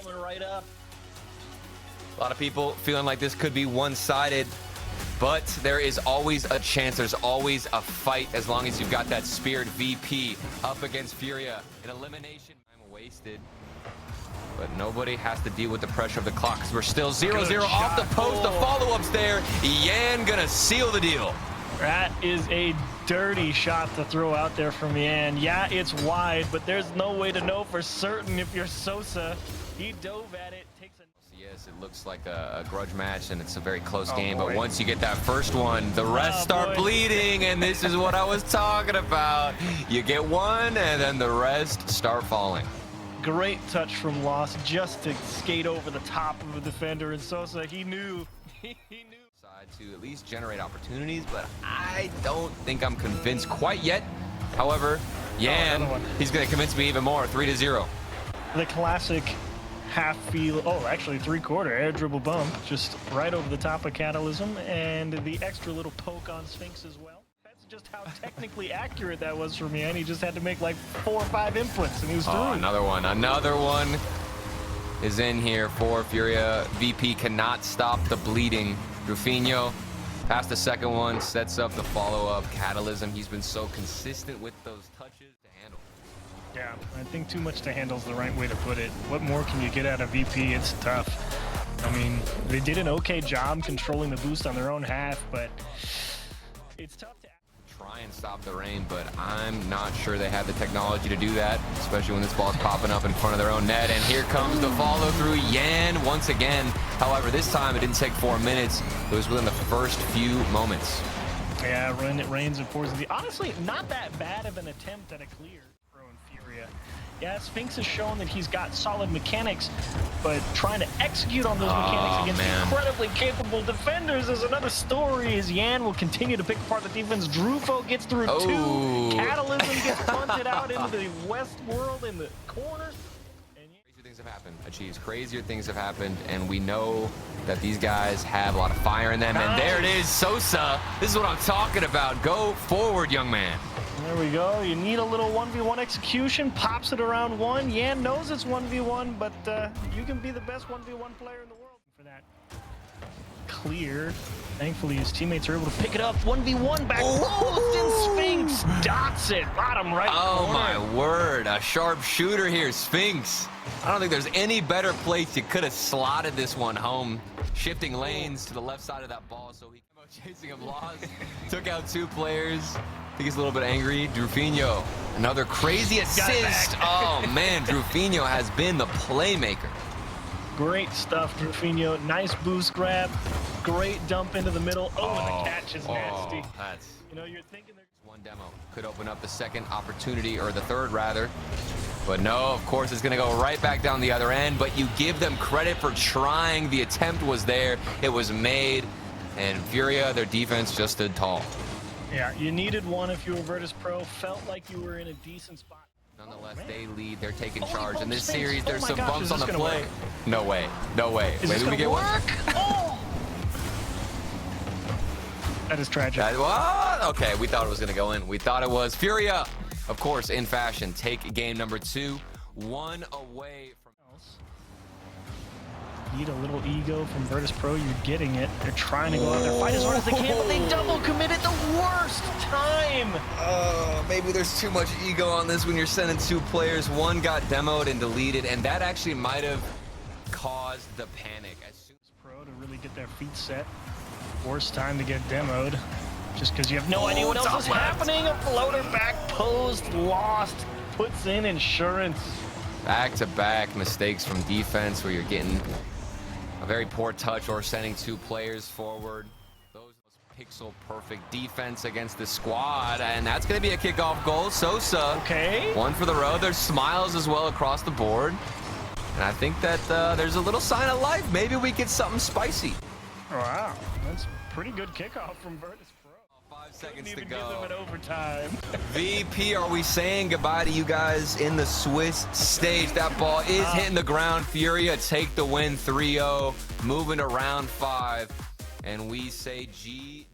coming right up. A lot of people feeling like this could be one-sided, but there is always a chance. There's always a fight as long as you've got that Spirit VP up against Furia. An elimination time wasted, but nobody has to deal with the pressure of the clock because we're still 0-0 off the post. The follow-ups there. Yan gonna seal the deal. That is a dirty shot to throw out there from Yan. Yeah, it's wide, but there's no way to know for certain if you're Sosa. He dove at it, takes a... Yes, it looks like a grudge match, and it's a very close game, but once you get that first one, the rest start bleeding, and this is what I was talking about. You get one, and then the rest start falling. Great touch from Lost just to skate over the top of a defender, and Sosa, he knew. He knew. To at least generate opportunities, but I don't think I'm convinced quite yet. However, Yan, he's going to convince me even more. 3-0. The classic half feel, actually three-quarter air dribble bump, just right over the top of Catalysm, and the extra little poke on Sphinx as well. That's just how technically accurate that was from Yan. He just had to make like 4 or 5 inputs, and he was through. Another one is in here for Furia. VP cannot stop the bleeding. Rufinho past the second one, sets up the follow-up. Catalysm, he's been so consistent with those touches to handle. Yeah, I think too much to handle is the right way to put it. What more can you get out of VP? It's tough. I mean, they did an okay job controlling the boost on their own half, but it's tough to try and stop the rain, but I'm not sure they have the technology to do that, especially when this ball's popping up in front of their own net. And here comes the follow-through. Yan once again. However, this time it didn't take 4 minutes. It was within the first few moments. Yeah, it rains and pours. Honestly, not that bad of an attempt at a clear pro in Furia. Yeah, Sphinx has shown that he's got solid mechanics, but trying to execute on those mechanics against incredibly capable defenders is another story. As Yan will continue to pick apart the defense. Drufo gets through 2. Catalysm gets punted out into the west world in the corner. Crazier things have happened. Achieves crazier things have happened, and we know that these guys have a lot of fire in them. And there it is, Sosa. This is what I'm talking about. Go forward, young man. There we go. You need a little 1v1 execution. Pops it around 1. Yan knows it's 1v1, but you can be the best 1v1 player in the world for that. Clear. Thankfully, his teammates are able to pick it up. 1v1 back post, and Sphinx dots it. Bottom right corner. My word. A sharp shooter here, Sphinx. I don't think there's any better place you could have slotted this one home. Shifting lanes to the left side of that ball, so he came out chasing him, lost. Took out 2 players. I think he's a little bit angry. Drufinho, another crazy assist. Oh man, Drufinho has been the playmaker. Great stuff, Drufinho. Nice boost grab. Great dump into the middle. And the catch is nasty. You know, you're thinking there's one demo could open up the second opportunity, or the third rather. But no, of course, it's going to go right back down the other end. But you give them credit for trying. The attempt was there. It was made. And Furia, their defense just stood tall. Yeah, you needed one if you were Virtus.pro. Felt like you were in a decent spot. Nonetheless, they lead. They're taking charge. In this series, there's some bumps on the play. No way. No way. Maybe we get one. That is tragic. Okay, we thought it was going to go in. We thought it was. Furia, of course, in fashion, take game number 2. 1 away from... Need a little ego from Virtus.pro. You're getting it. They're trying to go out there, fight as hard as they can, but they double commit at the worst time. Maybe there's too much ego on this when you're sending 2 players. One got demoed and deleted, and that actually might have caused the panic. As soon as Pro to really get their feet set. Worst time to get demoed, just because you have no idea what else is happening. A floater back post, Lost, puts in insurance. Back-to-back mistakes from defense where you're getting a very poor touch or sending 2 players forward. Those pixel perfect defense against the squad, and that's going to be a kickoff goal. Sosa, one for the road. There's smiles as well across the board, and I think that there's a little sign of life. Maybe we get something spicy. Wow, that's a pretty good kickoff from Virtus.pro. 5 seconds to Give go. them an overtime. VP, are we saying goodbye to you guys in the Swiss stage? That ball is hitting the ground. Furia take the win 3-0, moving to round 5, and we say GG.